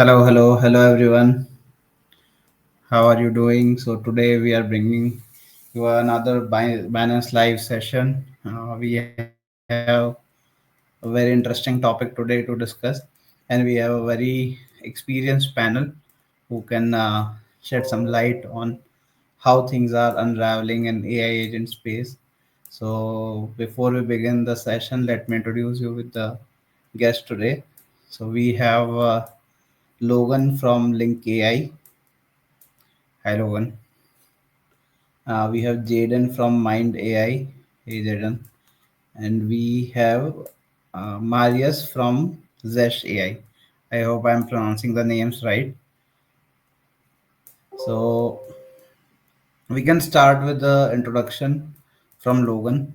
Hello everyone. How are you doing? So today we are bringing you another Binance live session. We have a very interesting topic today to discuss, and we have a very experienced panel who can shed some light on how things are unraveling in AI agent space. So before we begin the session, let me introduce you with the guest today. So we have Logan from LinqAI. Hi Logan. We have Jaden from MindAI. Hey Jaden. And we have Marius from ZESH AI. I hope I'm pronouncing the names right. So we can start with the introduction from Logan.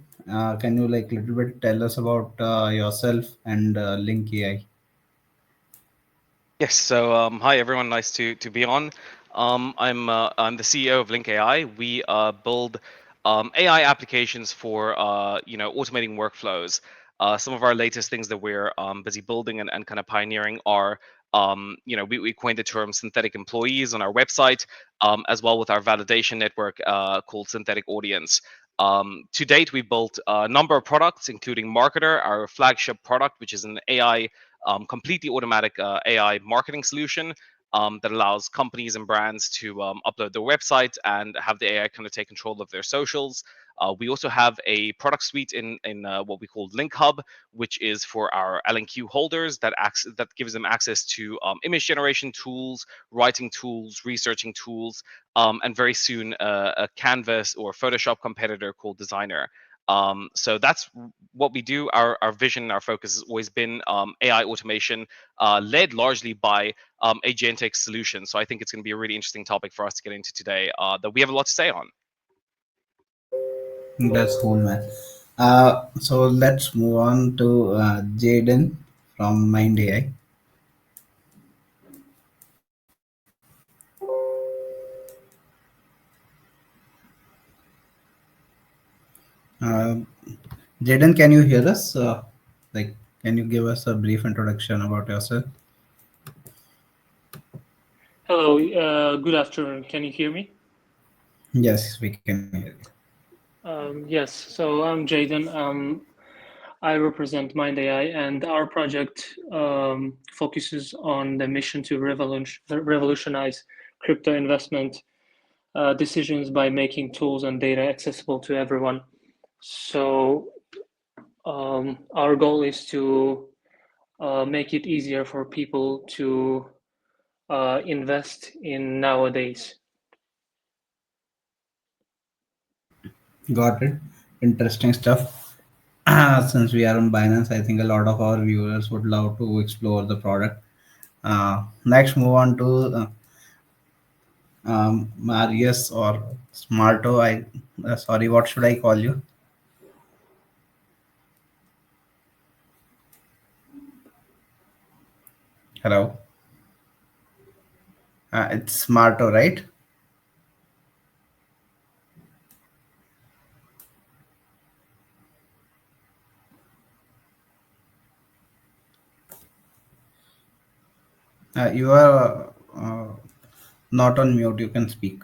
Can you like little bit tell us about yourself and Link AI? Yes. Hi everyone. Nice to be on. I'm the CEO of LinqAI. We build AI applications for automating workflows. Some of our latest things that we're busy building and kind of pioneering are we coined the term synthetic employees on our website, as well with our validation network called Synthetic Audience. To date, we built a number of products, including Marketer, our flagship product, which is an AI completely automatic AI marketing solution that allows companies and brands to upload their website and have the AI kind of take control of their socials. We also have a product suite in what we call Link Hub, which is for our LNQ holders that gives them access to image generation tools, writing tools, researching tools, and very soon a Canvas or Photoshop competitor called Designer. So that's what we do. Our vision, our focus has always been AI automation, led largely by agentic solutions. So I think it's going to be a really interesting topic for us to get into today that we have a lot to say on. That's cool, man. So let's move on to Jaden from Mind AI. Uh, Jaden, can you hear us? Like, can you give us a brief introduction about yourself? Hello, good afternoon. Can you hear me? Yes, we can hear you. Yes, so I'm Jaden. I represent MindAI, and our project focuses on the mission to revolutionize crypto investment decisions by making tools and data accessible to everyone. So, our goal is to make it easier for people to invest in nowadays. Got it. Interesting stuff. Since we are on Binance, I think a lot of our viewers would love to explore the product. Next, move on to Marius or Smarto. Sorry, what should I call you? Hello. It's Smarto, right? You are not on mute. You can speak.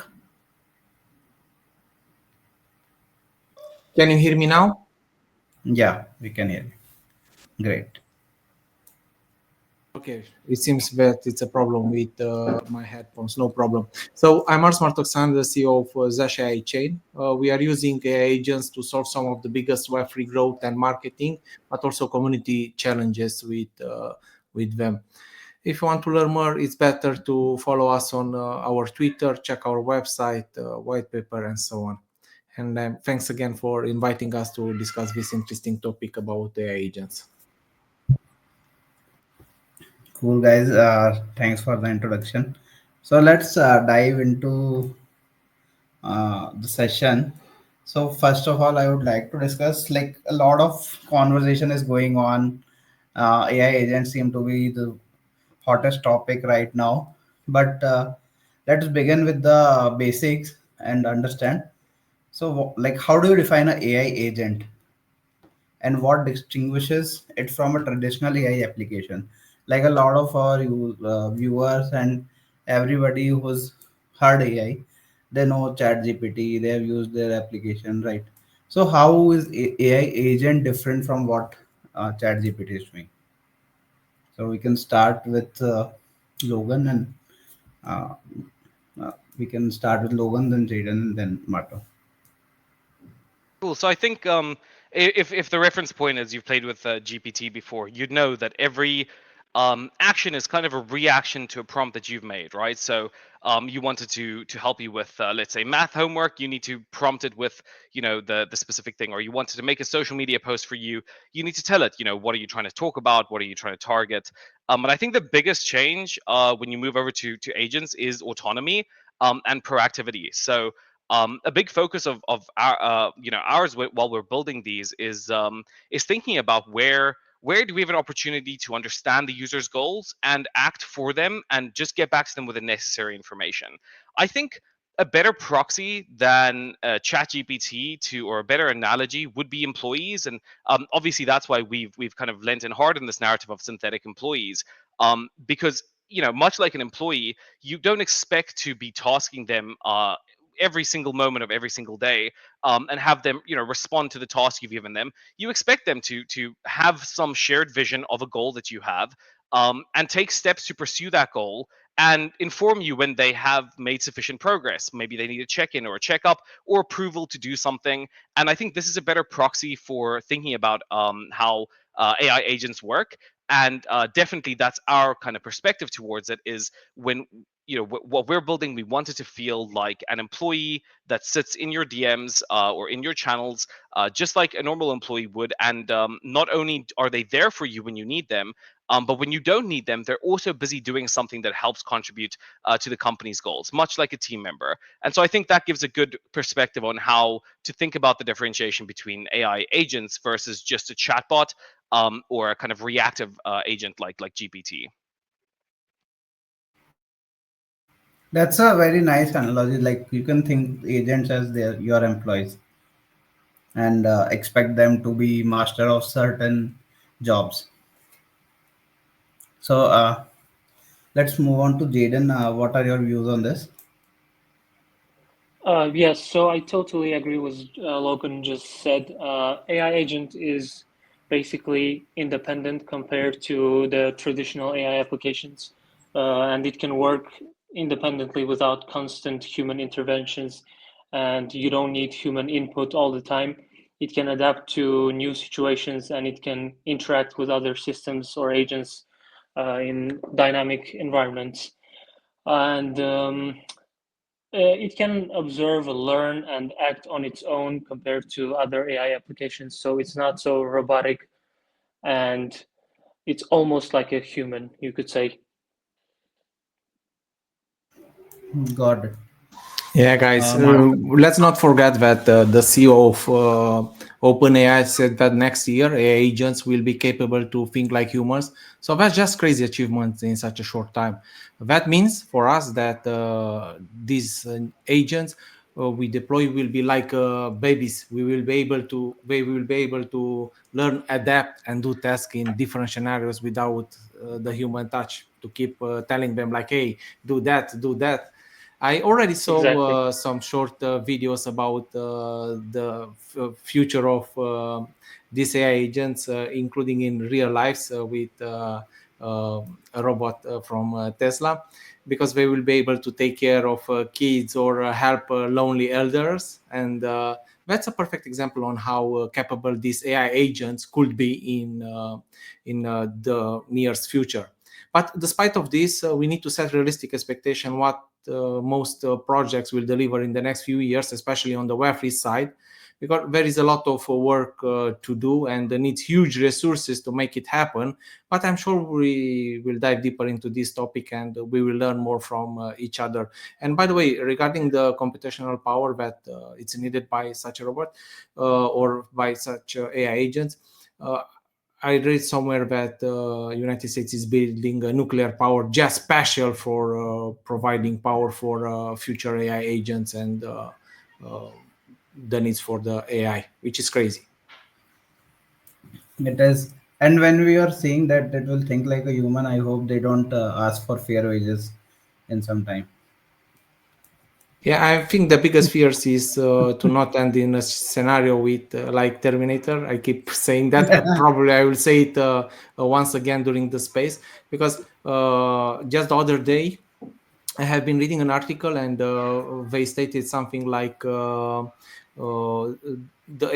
Can you hear me now? Yeah, we can hear you. Great. Okay, it seems that it's a problem with my headphones, no problem. So I'm Ars Martoxan, the CEO of ZESH AI Chain. We are using AI agents to solve some of the biggest Web3 growth and marketing, but also community challenges with them. If you want to learn more, it's better to follow us on our Twitter, check our website, white paper, and so on. And thanks again for inviting us to discuss this interesting topic about AI agents. Cool, guys. Thanks for the introduction. So let's dive into the session. So first of all, I would like to discuss like a lot of conversation is going on. AI agents seem to be the hottest topic right now. But let's begin with the basics and understand. So, like, how do you define an AI agent, and what distinguishes it from a traditional AI application? like a lot of our viewers and everybody who's heard AI, they know Chat GPT, they have used their application, right? So how is AI agent different from what Chat GPT is doing? So we can start with Logan, and uh, we can start with Logan, then Jaden, and then Marto. Cool. So I think if the reference point is you've played with GPT before, you'd know that every action is kind of a reaction to a prompt that you've made, right? So you wanted to help you with let's say math homework, you need to prompt it with the specific thing, or you wanted to make a social media post for you, you need to tell it what are you trying to talk about, what are you trying to target. And I think the biggest change when you move over to agents is autonomy and proactivity. So a big focus of our ours while we're building these is thinking about where do we have an opportunity to understand the user's goals and act for them and just get back to them with the necessary information. I think a better proxy than ChatGPT to, or a better analogy, would be employees, and obviously that's why we've kind of lent in hard in this narrative of synthetic employees, because much like an employee, you don't expect to be tasking them every single moment of every single day, and have them respond to the task you've given them. You expect them to have some shared vision of a goal that you have, and take steps to pursue that goal and inform you when they have made sufficient progress. Maybe they need a check-in or a checkup or approval to do something. And I think this is a better proxy for thinking about how AI agents work. And definitely that's our kind of perspective towards it, is when what we're building, we want it to feel like an employee that sits in your DMs or in your channels, just like a normal employee would. And not only are they there for you when you need them, but when you don't need them, they're also busy doing something that helps contribute to the company's goals, much like a team member. And so I think that gives a good perspective on how to think about the differentiation between AI agents versus just a chatbot, or a kind of reactive agent like GPT. That's a very nice analogy. Like you can think agents as their your employees and expect them to be master of certain jobs. So let's move on to Jaden. What are your views on this? Yes, so I totally agree with Logan just said. AI agent is basically independent compared to the traditional AI applications, and it can work independently without constant human interventions, and you don't need human input all the time. It can adapt to new situations, and it can interact with other systems or agents in dynamic environments. And it can observe, learn, and act on its own compared to other AI applications. So it's not so robotic, and it's almost like a human, you could say. Got it. Yeah, guys, Mark. let's not forget that the CEO of OpenAI said that next year AI agents will be capable to think like humans. So that's just crazy achievement in such a short time. That means for us that these agents we deploy will be like babies. We will be able to learn, adapt, and do tasks in different scenarios without the human touch to keep telling them like, hey, do that, do that. I already saw Exactly. some short videos about the future of these AI agents, including in real lives with a robot from Tesla, because they will be able to take care of kids or help lonely elders. And that's a perfect example on how capable these AI agents could be in the nearest future. But despite of this, we need to set realistic expectation what most projects will deliver in the next few years, especially on the Web3 side, because there is a lot of work to do and needs huge resources to make it happen. But I'm sure we will dive deeper into this topic and we will learn more from each other. And by the way, regarding the computational power that it's needed by such a robot or by such AI agents, uh, I read somewhere that United States is building a nuclear power just special for providing power for future AI agents and uh, the needs for the AI, which is crazy. It is. And when we are saying that it will think like a human, I hope they don't ask for fair wages in some time. Yeah, I think the biggest fears is to not end in a scenario with like Terminator. I keep saying that. Probably I will say it once again during the space, because just the other day I have been reading an article, and they stated something like the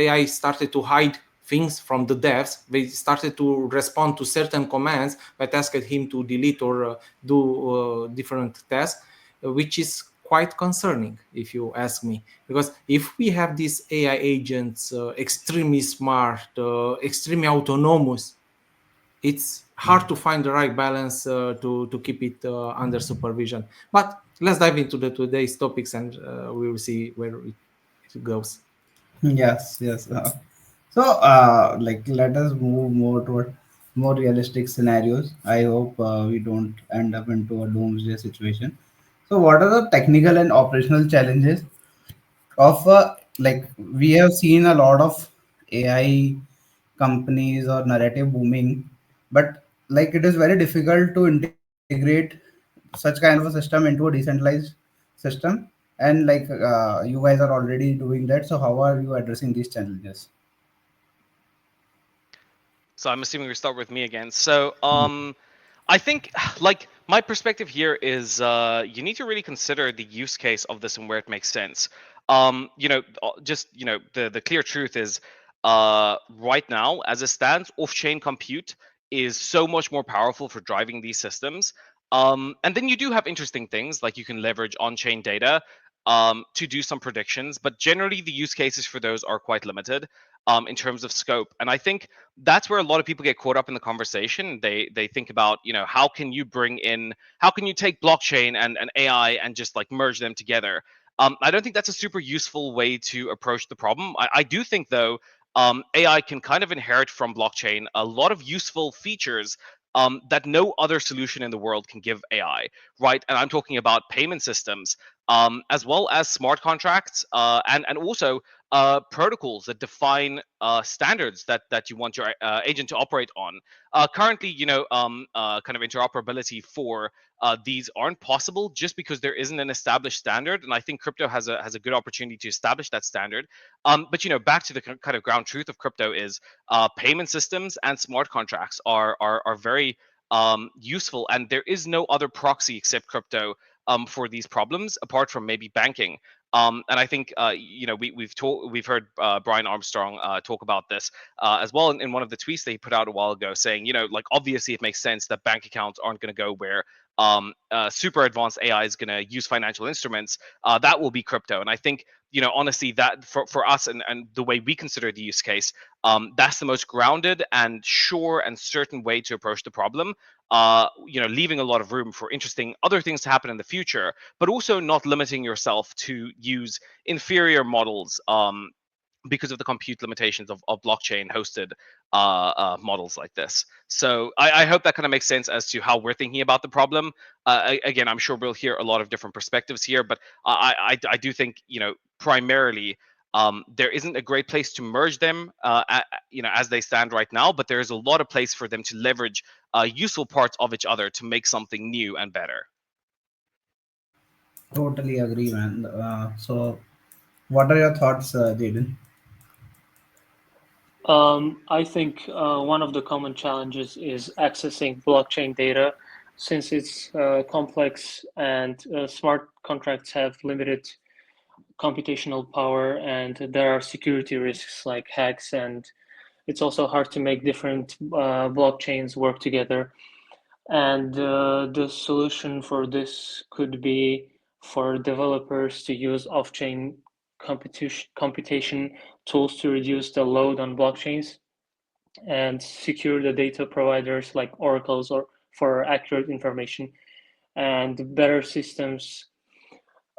AI started to hide things from the devs. They started to respond to certain commands that asked him to delete or do different tasks, which is quite concerning, if you ask me. Because if we have these AI agents extremely smart, extremely autonomous, it's hard to find the right balance to keep it under supervision. But let's dive into the today's topics, and we will see where it goes. Yes, yes. So, like, let us move more toward more realistic scenarios. I hope we don't end up into a doomsday situation. So, what are the technical and operational challenges of like we have seen a lot of AI companies or narrative booming, but like it is very difficult to integrate such kind of a system into a decentralized system. And like you guys are already doing that. So how are you addressing these challenges? So I'm assuming we start with me again. So I think like my perspective here is you need to really consider the use case of this and where it makes sense. Just the clear truth is right now as it stands, off-chain compute is so much more powerful for driving these systems. And then you do have interesting things like you can leverage on-chain data to do some predictions, but generally the use cases for those are quite limited in terms of scope. And I think that's where a lot of people get caught up in the conversation. They think about, how can you how can you take blockchain and AI and just like merge them together? I don't think that's a super useful way to approach the problem. I do think though, AI can kind of inherit from blockchain a lot of useful features that no other solution in the world can give AI, right? And I'm talking about payment systems, as well as smart contracts, and also protocols that define standards that you want your agent to operate on. Currently, kind of interoperability for these aren't possible just because there isn't an established standard, and I think crypto has a good opportunity to establish that standard. But back to the kind of ground truth of crypto is payment systems and smart contracts are very useful, and there is no other proxy except crypto for these problems apart from maybe banking. And I think we've heard Brian Armstrong talk about this as well in one of the tweets that he put out a while ago, saying like obviously it makes sense that bank accounts aren't going to go where super advanced AI is going to use financial instruments. That will be crypto, and I think honestly that for us and the way we consider the use case, that's the most grounded and sure and certain way to approach the problem. Leaving a lot of room for interesting other things to happen in the future, but also not limiting yourself to use inferior models because of the compute limitations of blockchain hosted models like this. So I hope that kind of makes sense as to how we're thinking about the problem. Again, I'm sure we'll hear a lot of different perspectives here, but I do think primarily there isn't a great place to merge them, as they stand right now. But there is a lot of place for them to leverage useful parts of each other to make something new and better. Totally agree, man. So what are your thoughts, Jaden? I think one of the common challenges is accessing blockchain data, since it's complex and smart contracts have limited computational power, and there are security risks like hacks, and it's also hard to make different blockchains work together. And the solution for this could be for developers to use off-chain computation tools to reduce the load on blockchains and secure the data providers like oracles or for accurate information, and better systems,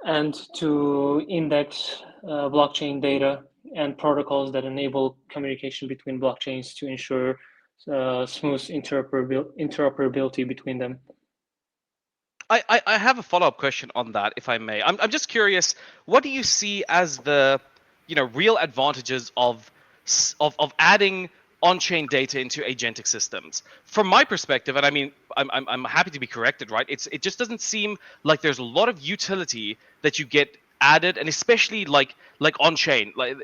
and to index blockchain data and protocols that enable communication between blockchains to ensure smooth interoperability between them. I have a follow-up question on that, if I may. I'm just curious, what do you see as the real advantages of adding on-chain data into agentic systems. From my perspective, and I mean, I'm happy to be corrected, right? It just doesn't seem like there's a lot of utility that you get added, and especially like on-chain. Like,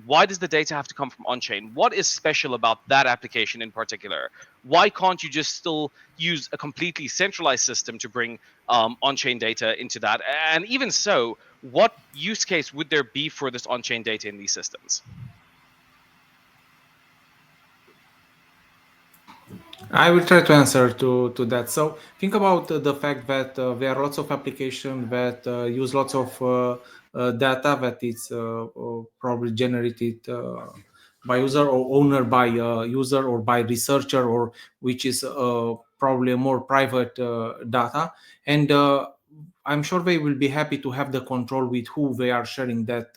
why does the data have to come from on-chain? What is special about that application in particular? Why can't you just still use a completely centralized system to bring on-chain data into that? And even so, what use case would there be for this on-chain data in these systems? I will try to answer to that. So think about the fact that there are lots of applications that use lots of data that is probably generated by user or owner by user or by researcher, or which is probably a more private data. And I'm sure they will be happy to have the control with who they are sharing that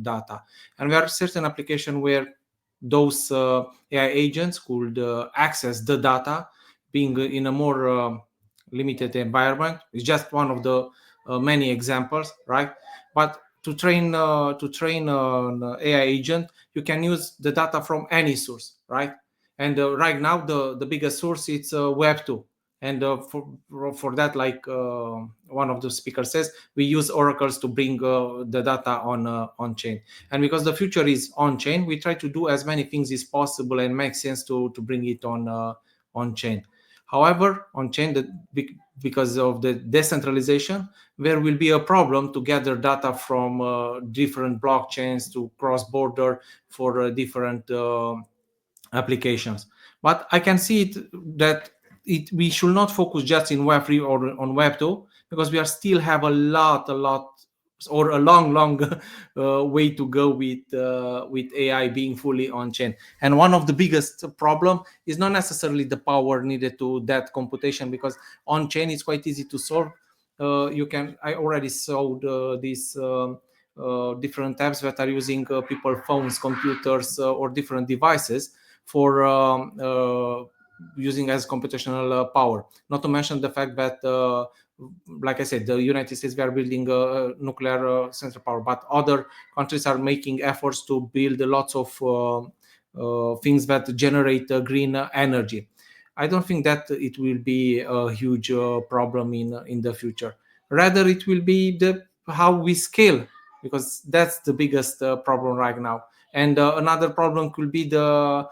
data. And there are certain applications where those AI agents could access the data, being in a more limited environment. It's just one of the many examples, right? But to train an AI agent, you can use the data from any source, right? And right now, the biggest source it's Web 2. And for that, like one of the speakers says, we use oracles to bring the data on chain. And because the future is on chain, we try to do as many things as possible and make sense to bring it on chain. However, on chain, because of the decentralization, there will be a problem to gather data from different blockchains to cross border for different applications. But I can see that we should not focus just in Web 3 or on Web 2, because we are still have a lot or a long way to go with AI being fully on chain. And one of the biggest problem is not necessarily the power needed to that computation, because on chain is quite easy to solve. I already showed these different apps that are using people phones, computers, or different devices for using as computational power. Not to mention the fact that like I said, the United States, we are building nuclear central power, but other countries are making efforts to build lots of things that generate green energy. I don't think that it will be a huge problem in the future. Rather, it will be the how we scale, because that's the biggest problem right now. And another problem could be the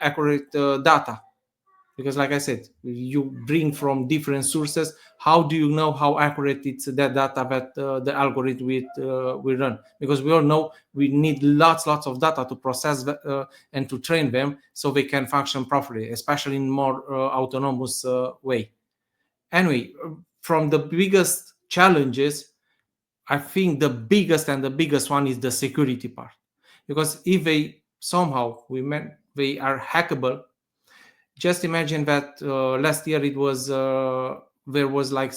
accurate data, because like I said, you bring from different sources. How do you know how accurate it's that data that the algorithm will run? Because we all know we need lots of data to process and to train them so they can function properly, especially in more autonomous way. Anyway, from the biggest challenges, I think the biggest one is the security part. Because if they somehow they are hackable, just imagine that last year it was there was like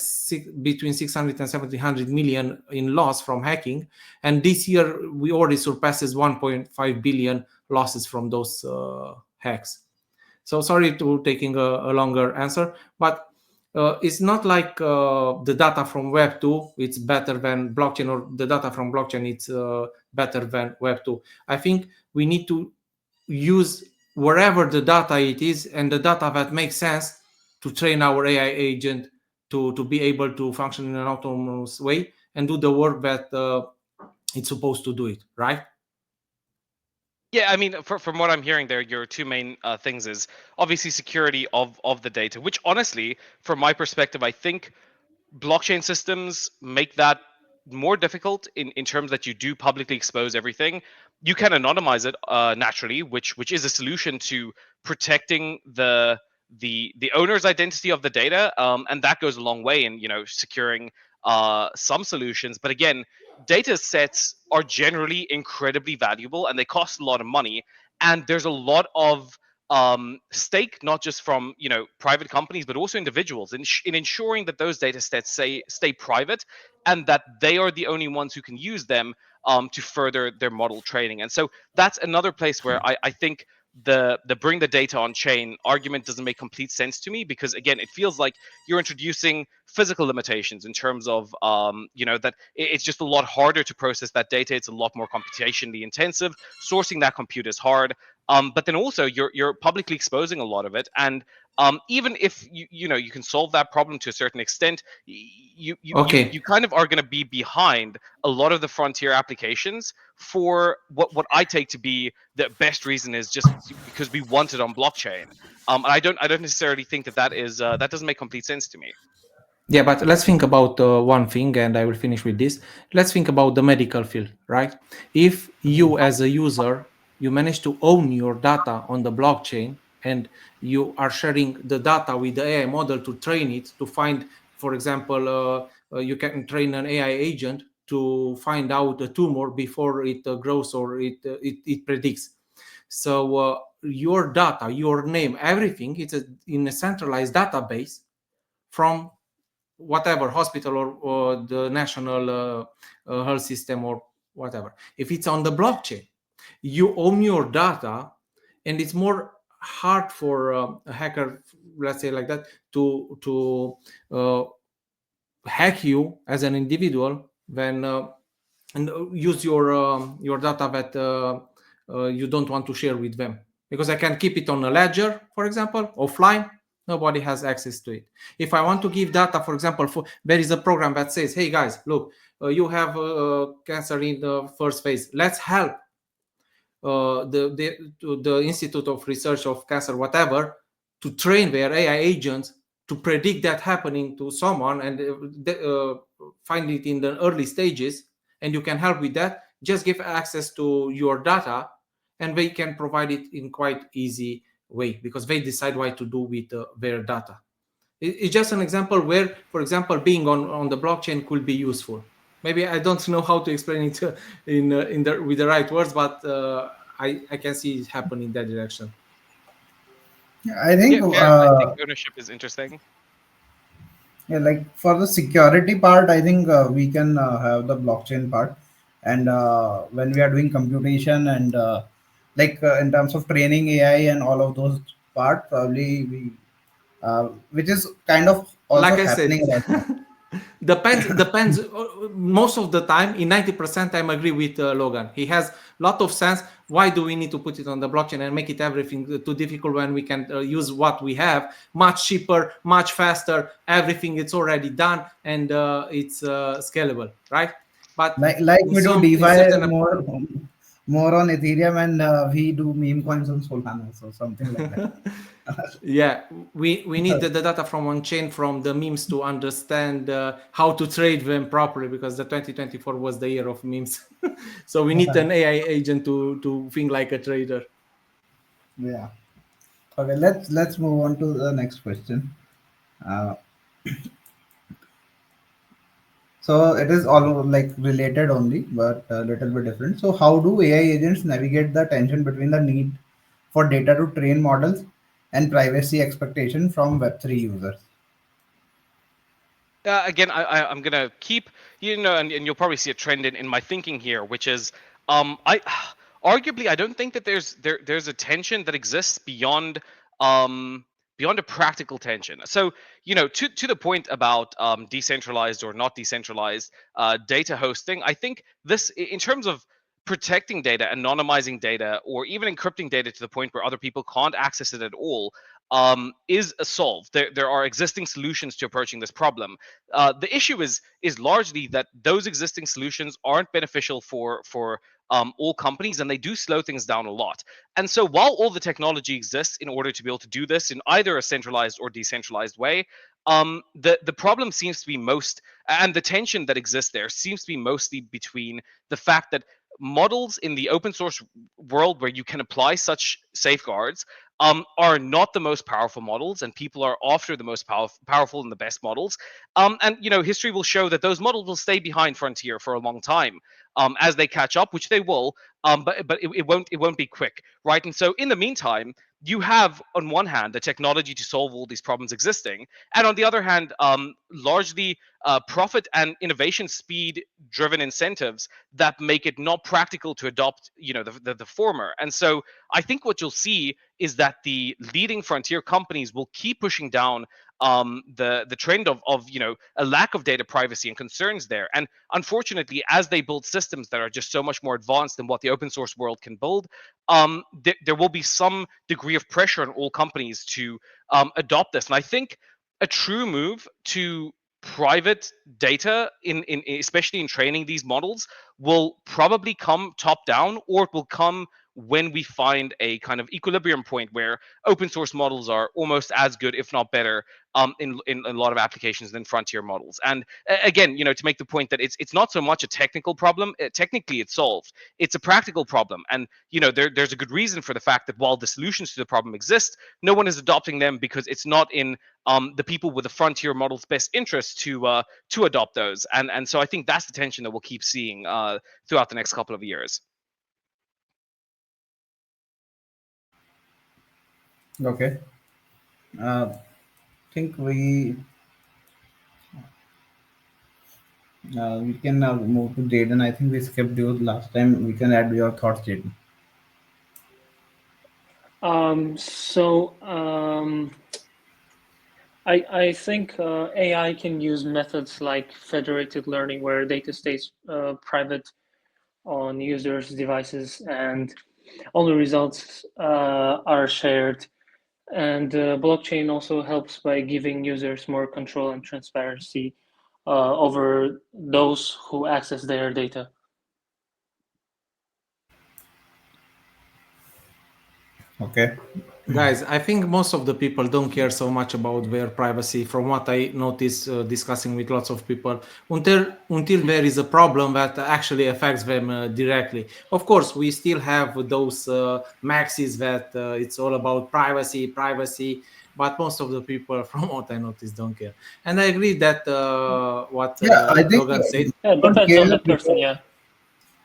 between 600 and 700 million in loss from hacking, and this year we already surpasses 1.5 billion losses from those hacks. So sorry to taking a longer answer, but it's not like the data from Web 2 it's better than blockchain, or the data from blockchain it's better than Web 2. I think we need to use wherever the data it is, and the data that makes sense, to train our AI agent to be able to function in an autonomous way and do the work that it's supposed to do it, right? Yeah, I mean, from what I'm hearing there, your two main things is obviously security of the data, which honestly, from my perspective, I think blockchain systems make that more difficult in terms that you do publicly expose everything. You can anonymize it naturally, which is a solution to protecting the owner's identity of the data, and that goes a long way in securing some solutions. But again, data sets are generally incredibly valuable and they cost a lot of money, and there's a lot of stake, not just from private companies but also individuals in ensuring that those data sets stay private and that they are the only ones who can use them to further their model training. And so that's another place where I think the bring the data on chain argument doesn't make complete sense to me, because again, it feels like you're introducing physical limitations in terms of that it's just a lot harder to process that data. It's a lot more computationally intensive. Sourcing that compute is hard. But then also you're publicly exposing a lot of it, and even if you can solve that problem to a certain extent, Okay. you kind of are going to be behind a lot of the frontier applications for what I take to be the best reason is just because we want it on blockchain. I don't necessarily think that is that doesn't make complete sense to me. Yeah, but let's think about one thing, and I will finish with this. Let's think about the medical field, right? If you, as a user, you manage to own your data on the blockchain, and you are sharing the data with the AI model to train it to find, for example, you can train an AI agent to find out a tumor before it grows or it predicts. So your data, your name, everything, in a centralized database from whatever hospital or the national health system or whatever. If it's on the blockchain, you own your data, and it's more hard for a hacker, let's say like that, to hack you as an individual when and use your data that you don't want to share with them, because I can keep it on a ledger, for example, offline. Nobody has access to it. If I want to give data, for example, there is a program that says, hey guys, look, you have cancer in the first phase, let's help the Institute of Research of Cancer, whatever, to train their AI agents to predict that happening to someone, and find it in the early stages, and you can help with that. Just give access to your data, and they can provide it in quite easy way, because they decide what to do with their data. It's just an example where, for example, being on the blockchain could be useful. Maybe I don't know how to explain it with the right words, but I can see it happen in that direction. I think Yeah, fair. I think ownership is interesting. yeah, like for the security part, I think we can have the blockchain part, and when we are doing computation and in terms of training AI and all of those part, probably we which is kind of also Like I said, happening right now. depends. Most of the time, in 90%, I'm agree with Logan. He has a lot of sense. Why do we need to put it on the blockchain and make it everything too difficult when we can use what we have much cheaper, much faster? Everything it's already done, and it's scalable, right? But Like we do in DeFi certain more on Ethereum, and we do meme coins on Solana, so something like that. yeah, we need the data from on chain, from the memes, to understand how to trade them properly, because the 2024 was the year of memes. So we need an AI agent to think like a trader. Yeah. Okay, let's move on to the next question. Uh, so it is all like related only, but a little bit different. So how do AI agents navigate the tension between the need for data to train models and privacy expectation from Web3 users? Again, I'm gonna keep and you'll probably see a trend in my thinking here, which is I arguably I don't think that there's a tension that exists beyond a practical tension. So to the point about decentralized or not decentralized data hosting, I think this in terms of protecting data, anonymizing data, or even encrypting data to the point where other people can't access it at all, is a solve. There are existing solutions to approaching this problem. The issue is largely that those existing solutions aren't beneficial for all companies, and they do slow things down a lot. And so, while all the technology exists in order to be able to do this in either a centralized or decentralized way, the problem seems to be most, and the tension that exists there seems to be mostly between the fact that models in the open source world, where you can apply such safeguards, are not the most powerful models, and people are after the most powerful and the best models. And history will show that those models will stay behind frontier for a long time, as they catch up, which they will. But it won't be quick, right? And so in the meantime, you have on one hand the technology to solve all these problems existing, and on the other hand, largely profit and innovation speed driven incentives that make it not practical to adopt, the former. And so I think what you'll see is that the leading frontier companies will keep pushing down the trend of a lack of data privacy and concerns there. And unfortunately, as they build systems that are just so much more advanced than what the open source world can build, there will be some degree of pressure on all companies to adopt this. And I think a true move to private data in especially in training these models will probably come top down, or it will come when we find a kind of equilibrium point where open source models are almost as good, if not better, in a lot of applications than frontier models. And again, to make the point that it's not so much a technical problem. Technically, it's solved. It's a practical problem, and there's a good reason for the fact that while the solutions to the problem exist, no one is adopting them because it's not in the people with the frontier models' best interest to adopt those. And so I think that's the tension that we'll keep seeing throughout the next couple of years. Okay. Think we can now move to Jaden. I think we skipped you last time. We can add your thoughts, Jaden. I think AI can use methods like federated learning, where data stays private on users' devices and only results are shared. And blockchain also helps by giving users more control and transparency over those who access their data. Okay. Guys, I think most of the people don't care so much about their privacy. From what I notice, discussing with lots of people, until there is a problem that actually affects them directly. Of course, we still have those maxis that it's all about privacy, privacy. But most of the people, from what I notice, don't care. And I agree that what Yeah, I think Logan said. Yeah, it don't depends on care the person. because Yeah.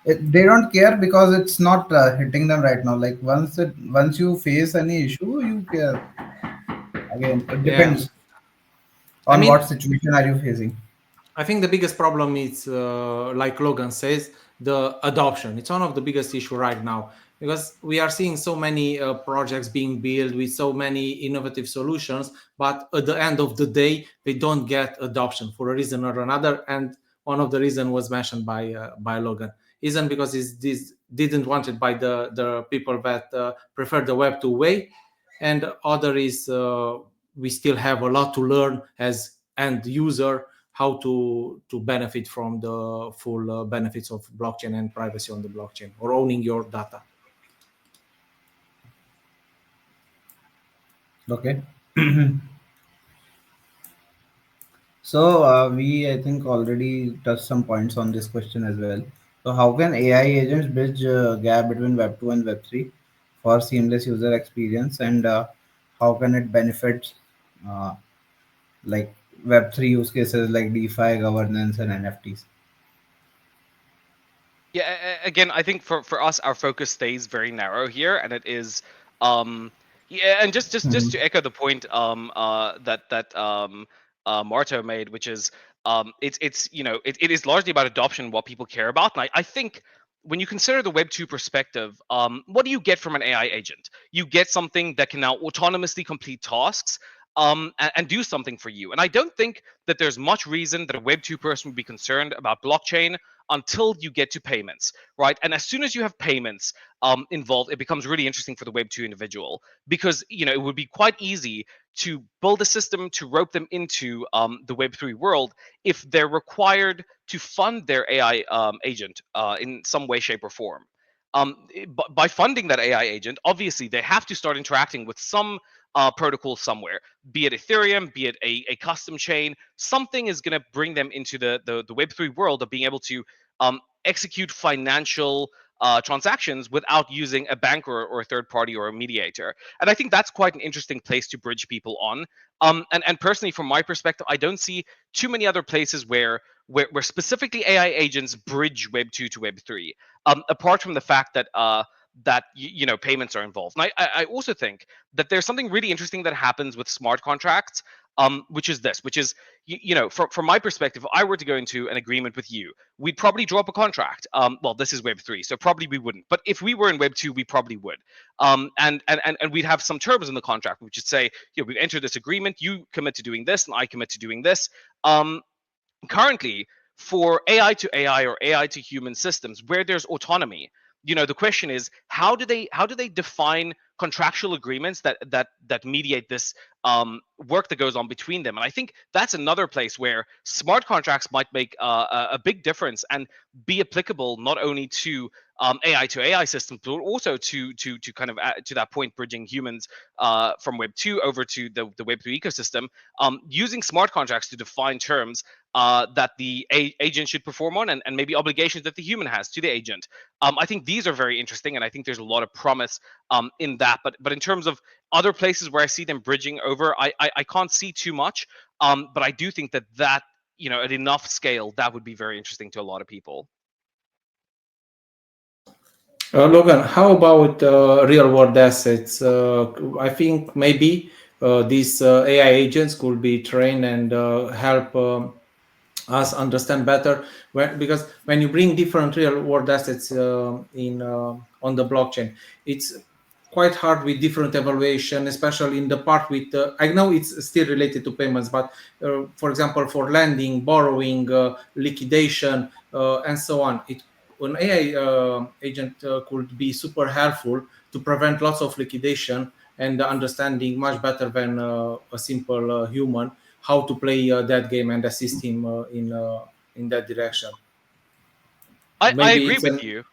they don't care because it's not hitting them right now. Like once you face any issue, you care. Again, it Yeah, depends I on mean, what situation are you facing. I think the biggest problem is, like Logan says, the adoption. It's one of the biggest issue right now because we are seeing so many projects being built with so many innovative solutions, but at the end of the day, they don't get adoption for a reason or another. And one of the reason was mentioned by Logan. Isn't because this didn't want it by the people that prefer the Web 2 way, and other is we still have a lot to learn as end user how to benefit from the full benefits of blockchain and privacy on the blockchain or owning your data. Okay. So we, I think, already touched some points on this question as well. So how can AI agents bridge gap between Web 2 and Web 3 for seamless user experience, and how can it benefit uh, like Web 3 use cases like DeFi, governance, and NFTs? Yeah, again, I think for us, our focus stays very narrow here, and it is, yeah, and just to Mhm. echo the point that Marto made, which is it's it is largely about adoption, what people care about, and I think when you consider the Web 2 perspective, what do you get from an AI agent? You get something that can now autonomously complete tasks. And do something for you. And I don't think that there's much reason that a Web 2 person would be concerned about blockchain until you get to payments, right? And as soon as you have payments involved, it becomes really interesting for the Web 2 individual because it would be quite easy to build a system to rope them into the Web 3 world if they're required to fund their AI agent in some way, shape, or form. But by funding that AI agent, obviously they have to start interacting with some protocol somewhere, be it Ethereum, be it a custom chain. Something is going to bring them into the Web3 world of being able to execute financial transactions without using a bank or a third party or a mediator. And I think that's quite an interesting place to bridge people on. And personally, from my perspective, I don't see too many other places where specifically AI agents bridge Web 2 to Web 3. Apart from the fact that that payments are involved. And I also think that there's something really interesting that happens with smart contracts, which is this, which is from my perspective, if I were to go into an agreement with you, we'd probably draw up a contract. Well, this is Web3, so probably we wouldn't. But if we were in Web2, we probably would. And we'd have some terms in the contract, which would say, we've entered this agreement. You commit to doing this, and I commit to doing this. Currently, for AI to AI or AI to human systems where there's autonomy, the question is, how do they define contractual agreements that mediate this work that goes on between them? And I think that's another place where smart contracts might make a big difference and be applicable not only to AI to AI systems, but also to kind of to that point, bridging humans from Web 2 over to the Web 3 ecosystem, using smart contracts to define terms that the agent should perform on, and maybe obligations that the human has to the agent. I think these are very interesting, and I think there's a lot of promise in that. But in terms of other places where I see them bridging over, I can't see too much. But I do think that at enough scale, that would be very interesting to a lot of people. Logan, how about real world assets? I think maybe these AI agents could be trained and help us understand better because when you bring different real world assets in on the blockchain, it's quite hard with different evaluation, especially in the part with I know it's still related to payments, but for example, for lending, borrowing, liquidation, and so on, an AI agent could be super helpful to prevent lots of liquidation and understanding much better than a simple human how to play that game and assist him in that direction. I Maybe agree it's with you.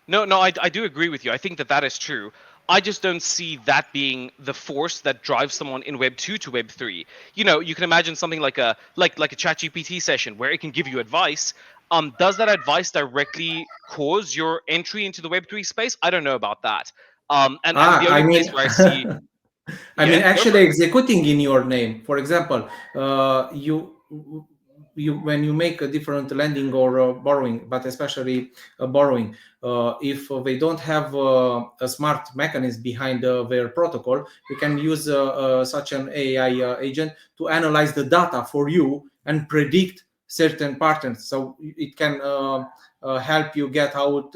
No, I do agree with you. I think that is true. I just don't see that being the force that drives someone in Web 2 to Web 3. You can imagine something like a ChatGPT session where it can give you advice. Does that advice directly cause your entry into the Web 3 space? I don't know about that. And the I only mean place where I see, I mean, yeah, go actually for it. executing in your name. For example, you when you make a different lending or borrowing, but especially borrowing, if they don't have a smart mechanism behind their protocol, you can use such an AI agent to analyze the data for you and predict certain patterns. So it can help you get out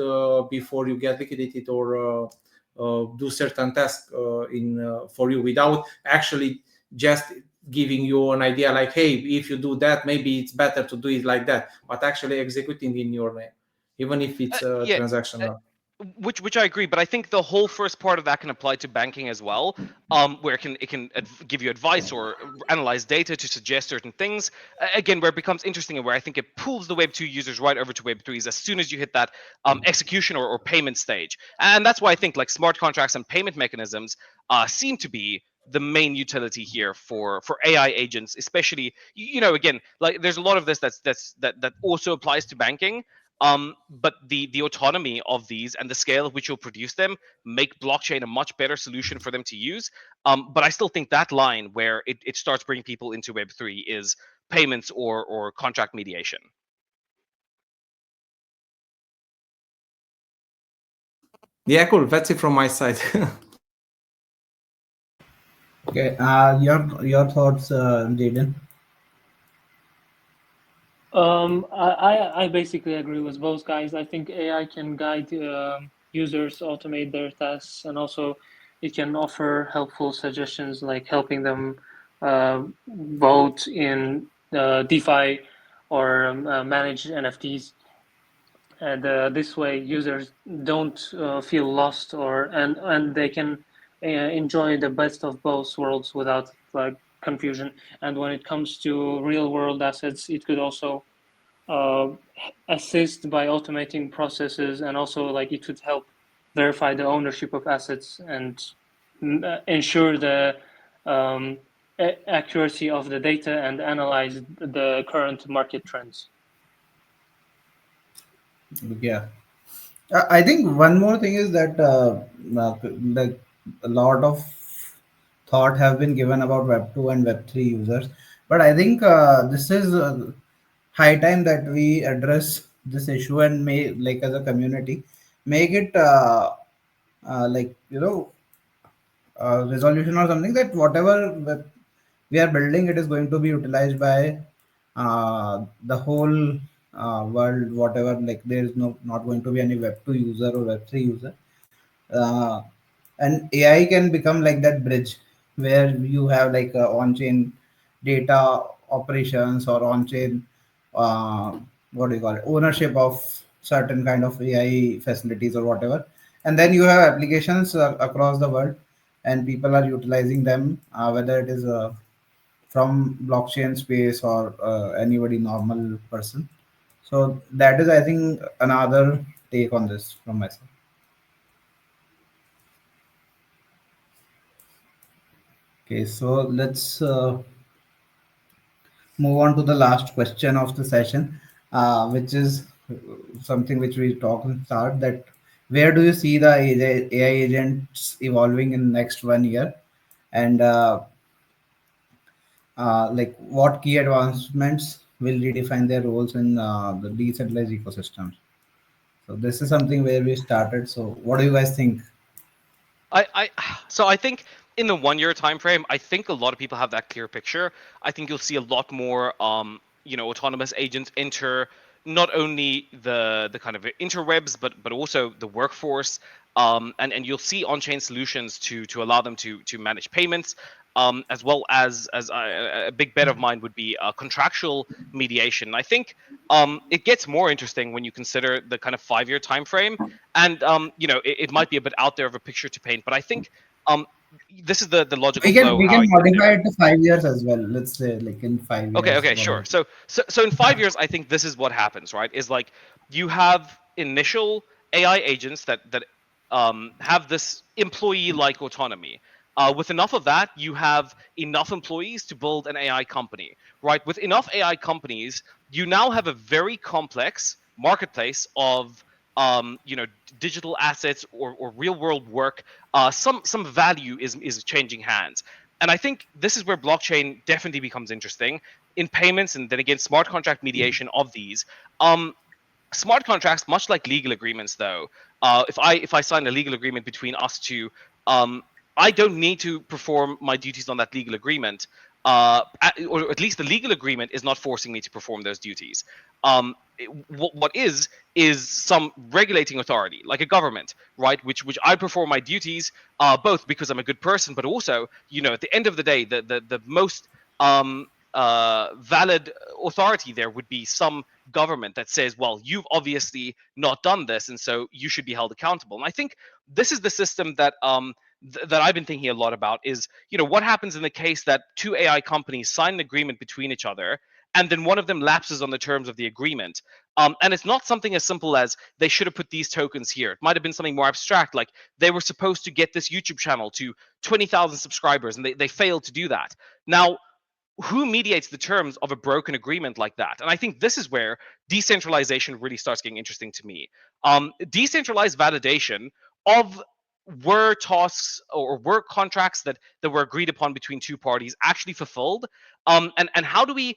before you get liquidated or do certain tasks in for you without actually just giving you an idea like, hey, if you do that, maybe it's better to do it like that, but actually executing in your name, even if it's Yeah, transactional. which I agree, but I think the whole first part of that can apply to banking as well, where it can give you advice or analyze data to suggest certain things. Again, where it becomes interesting and where I think it pulls the Web 2 users right over to Web 3s as soon as you hit that execution or payment stage. And that's why I think like smart contracts and payment mechanisms seem to be the main utility here for AI agents, especially again, like there's a lot of this that also applies to banking. But the autonomy of these and the scale at which you'll produce them make blockchain a much better solution for them to use. But I still think that line where it starts bringing people into Web3 is payments or contract mediation. Yeah, cool. That's it from my side. Okay, your thoughts, Jaden? I basically agree with both guys. I think AI can guide users automate their tasks, and also it can offer helpful suggestions like helping them vote in DeFi or manage NFTs. And this way, users don't feel lost, and they can enjoy the best of both worlds without like confusion. And when it comes to real world assets, it could also uh, assist by automating processes, and also like it would help verify the ownership of assets and ensure the um, accuracy of the data and analyze the current market trends. Yeah. I think one more thing is that like a lot of thought have been given about Web 2 and Web 3 users, but I think this is high time that we address this issue and may like as a community make it like resolution or something, that whatever we are building, it is going to be utilized by the whole world. Whatever, like there is not going to be any web 2 user or web 3 user. uh, and AI can become like that bridge where you have like on-chain data operations, or on-chain uh, what do you call it, ownership of certain kind of AI facilities or whatever, and then you have applications across the world, and people are utilizing them, whether it is from blockchain space or anybody normal person. So that is, I think, another take on this from myself. Okay, so let's move on to the last question of the session, which is something which we talked in start, that where do you see the AI agents evolving in next 1 year, and like what key advancements will redefine their roles in the decentralized ecosystems? So this is something where we started. So what do you guys think? I so I think in the 1 year time frame, I think a lot of people have that clear picture. I think you'll see a lot more autonomous agents enter not only the kind of interwebs, but also the workforce. And you'll see on-chain solutions to allow them to manage payments, as well as a big bet of mine would be contractual mediation. I think it gets more interesting when you consider the kind of 5 year time frame, and it might be a bit out there of a picture to paint, but I think um, this is the logical We can flow we how can I see it modify doing. it to 5 years as well. Let's say like in five Okay, years. okay, What do sure. you? So in 5 years, I think this is what happens, right? Is like you have initial AI agents that have this employee-like autonomy. With enough of that, you have enough employees to build an AI company, right? With enough AI companies, you now have a very complex marketplace of digital assets or real-world work. Some value is changing hands. And I think this is where blockchain definitely becomes interesting in payments, and then again smart contract mediation of these. um Smart contracts, much like legal agreements, though, if I sign a legal agreement between us two, um I don't need to perform my duties on that legal agreement, or at least the legal agreement is not forcing me to perform those duties. What is some regulating authority, like a government, right, which I perform my duties, both because I'm a good person, but also, at the end of the day, the most valid authority there would be some government that says, well, you've obviously not done this, and so you should be held accountable. And I think this is the system that that I've been thinking a lot about. Is, what happens in the case that two AI companies sign an agreement between each other, and then one of them lapses on the terms of the agreement. And it's not something as simple as they should have put these tokens here. It might have been something more abstract, like they were supposed to get this YouTube channel to 20,000 subscribers, and they failed to do that. Now, who mediates the terms of a broken agreement like that? And I think this is where decentralization really starts getting interesting to me. Decentralized validation of were tasks or were contracts that were agreed upon between two parties actually fulfilled. And how do we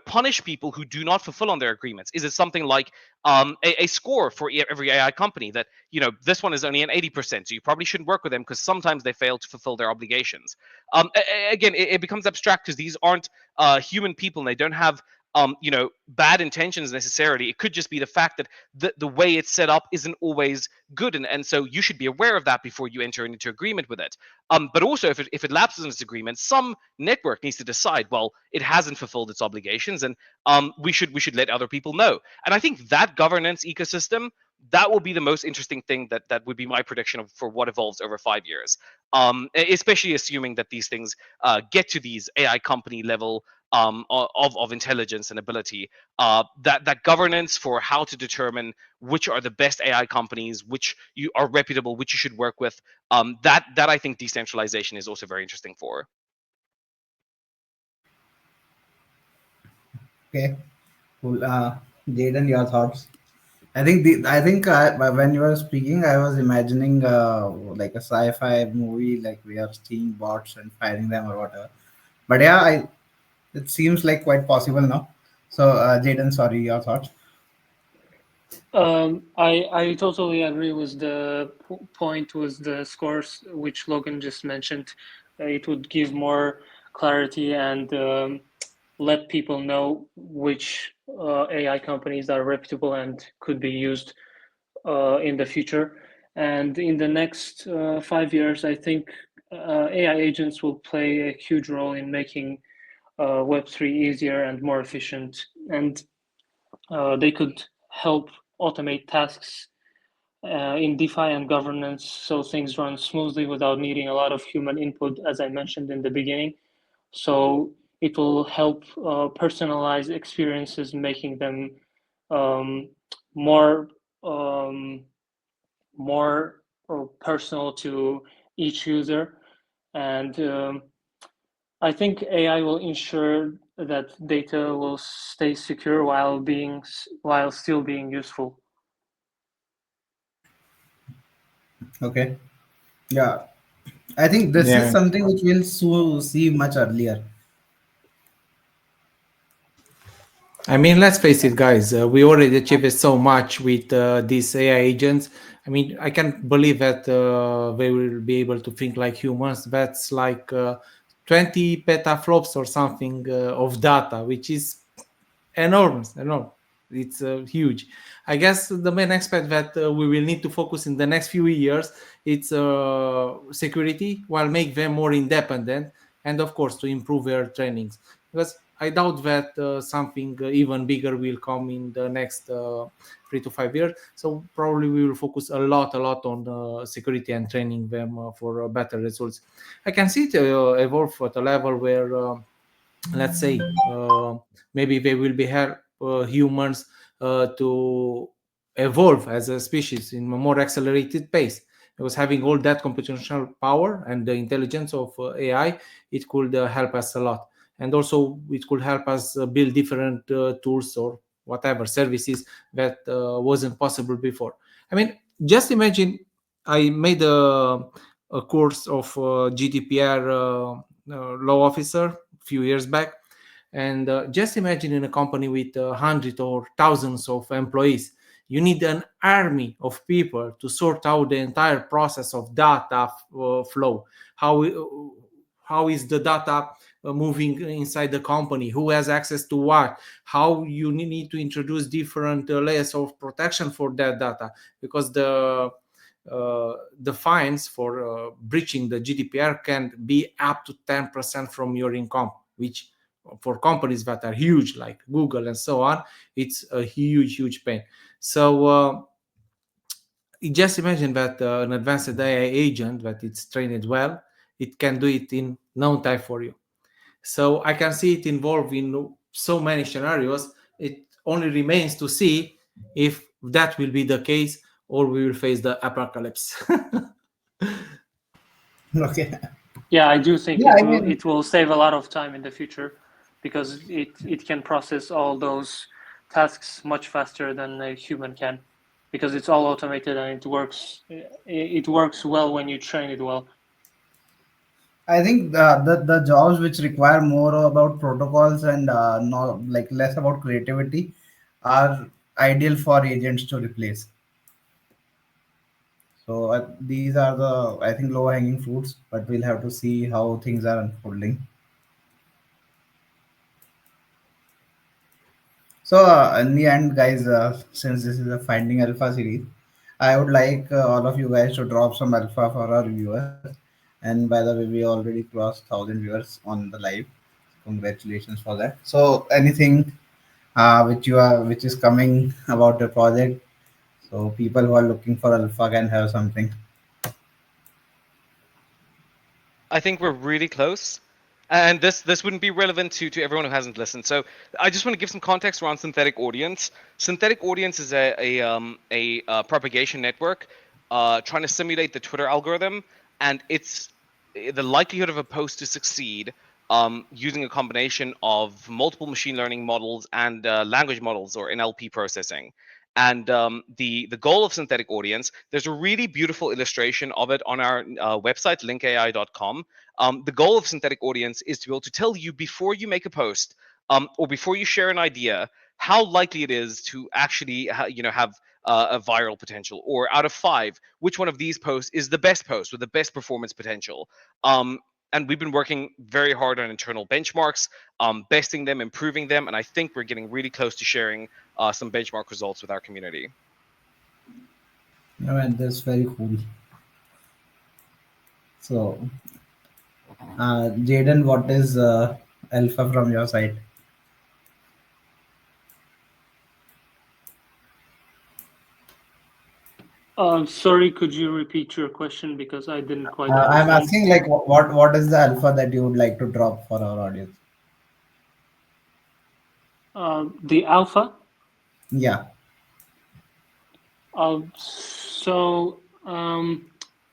punish people who do not fulfill on their agreements? Is it something like a score for every AI company that this one is only an 80%, so you probably shouldn't work with them because sometimes they fail to fulfill their obligations? Again, it becomes abstract because these aren't human people, and they don't have bad intentions necessarily. It could just be the fact that the way it's set up isn't always good, and so you should be aware of that before you enter into agreement with it. But also, if it lapses in its agreement, some network needs to decide, well, it hasn't fulfilled its obligations, and we should let other people know. And I think that governance ecosystem, that will be the most interesting thing, that would be my prediction for what evolves over 5 years. Especially assuming that these things get to these AI company level of intelligence and ability. That governance for how to determine which are the best AI companies, which you are reputable, which you should work with. That I think decentralization is also very interesting for. Okay, cool. Jaden, your thoughts? When you were speaking, I was imagining like a sci-fi movie, like we are seeing bots and fighting them or whatever. But yeah, it seems like quite possible now. So, Jaden, sorry, your thoughts? I totally agree with the point with the scores which Logan just mentioned. It would give more clarity and let people know which AI companies are reputable and could be used in the future. And in the next 5 years, I think AI agents will play a huge role in making Web3 easier and more efficient. And they could help automate tasks in DeFi and governance so things run smoothly without needing a lot of human input, as I mentioned in the beginning. So it will help personalize experiences, making them um, more um, more personal to each user. And I think AI will ensure that data will stay secure while still being useful. Okay. Yeah. I think this is Yeah. something which we'll see much earlier. I mean, let's face it, guys. We already achieved so much with these AI agents. I mean, I can't believe that they will be able to think like humans. That's like 20 petaflops or something of data, which is enormous. Enormous. It's huge. I guess the main aspect that we will need to focus in the next few years it's security, while make them more independent, and of course to improve their trainings. Because I doubt that something even bigger will come in the next 3 to 5 years. So probably we will focus a lot on security and training them for better results. I can see it evolve at a level where. Let's say maybe they will be help humans to evolve as a species in a more accelerated pace, because having all that computational power and the intelligence of AI, it could help us a lot. And also it could help us build different tools or whatever services that wasn't possible before. I mean, just imagine I made a course of GDPR law officer few years back. And just imagine in a company with hundreds or thousands of employees, you need an army of people to sort out the entire process of data flow. How how is the data moving inside the company? Who has access to what? How you need to introduce different layers of protection for that data, because the fines for breaching the GDPR can be up to 10% from your income, which for companies that are huge like Google and so on, it's a huge pain. So just imagine that an advanced AI agent that it's trained well, it can do it in no time for you. So I can see it involved in so many scenarios. It only remains to see if that will be the case or we will face the apocalypse. Okay. Yeah, I do think Yeah, I mean, it will save a lot of time in the future because it can process all those tasks much faster than a human can because it's all automated and it works well when you train it well. I think the jobs which require more about protocols and not like less about creativity are ideal for agents to replace. So these are the, I think, low hanging fruits, but we'll have to see how things are unfolding. So in the end, guys, since this is a Finding Alpha series, I would like all of you guys to drop some alpha for our viewers. And by the way, we already crossed 1,000 viewers on the live. Congratulations for that. So anything which is coming about the project, so people who are looking for alpha can have something. I think we're really close. And this wouldn't be relevant to everyone who hasn't listened. So I just want to give some context around synthetic audience. Synthetic audience is a propagation network trying to simulate the Twitter algorithm, and it's the likelihood of a post to succeed using a combination of multiple machine learning models and language models or NLP processing. And the goal of synthetic audience, there's a really beautiful illustration of it on our website, linkai.com. The goal of synthetic audience is to be able to tell you before you make a post or before you share an idea how likely it is to actually have a viral potential, or out of 5, which one of these posts is the best post with the best performance potential. And we've been working very hard on internal benchmarks, besting them, improving them, and I think we're getting really close to sharing some benchmark results with our community. Yeah, man, that's very cool. So, Jaden, what is alpha from your side? Sorry, could you repeat your question because I didn't quite I'm understand. asking like what is the alpha that you would like to drop for our audience? The alpha. Yeah. So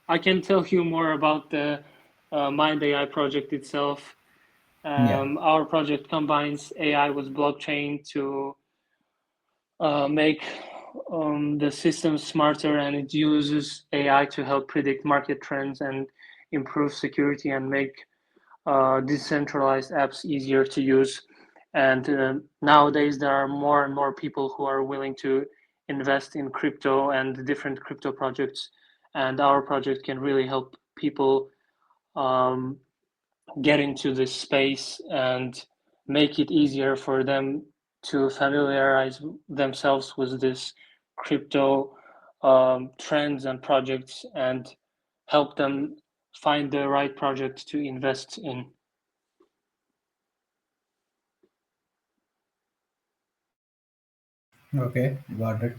I can tell you more about the MindAI project itself. Yeah. Our project combines AI with blockchain to make the system smarter, and it uses AI to help predict market trends and improve security and make decentralized apps easier to use. And nowadays, there are more and more people who are willing to invest in crypto and different crypto projects. And our project can really help people um, get into this space and make it easier for them to familiarize themselves with this crypto trends and projects, and help them find the right project to invest in. Okay, got it.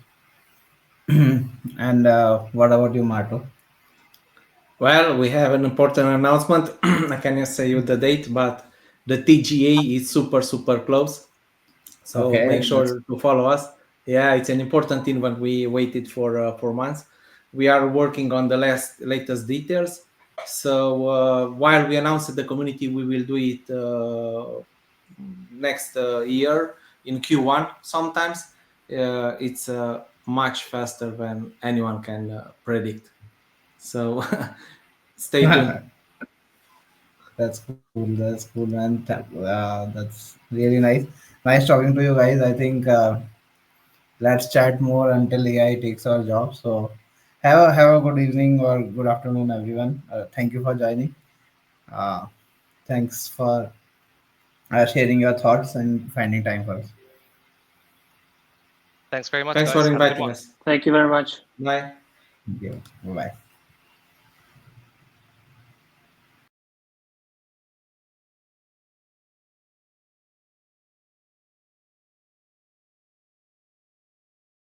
And what about you, Marto? Well, we have an important announcement. I cannot say you the date, but the TGA is super, super close. So make Okay, that's sure to follow us. Yeah, it's an important thing when we waited for months. We are working on the latest details. So while we announced the community, we will do it next year in Q1 sometimes. It's much faster than anyone can predict. So stay tuned. that's cool. That's cool, man. That's really nice. Nice talking to you guys. I think let's chat more until AI takes our job. So have a good evening or good afternoon, everyone. Thank you for joining. Uh, thanks for sharing your thoughts and finding time for us. Thanks very much, Thanks for guys. Have a good inviting one. us. Thank you very much. Bye. Thank you. Bye.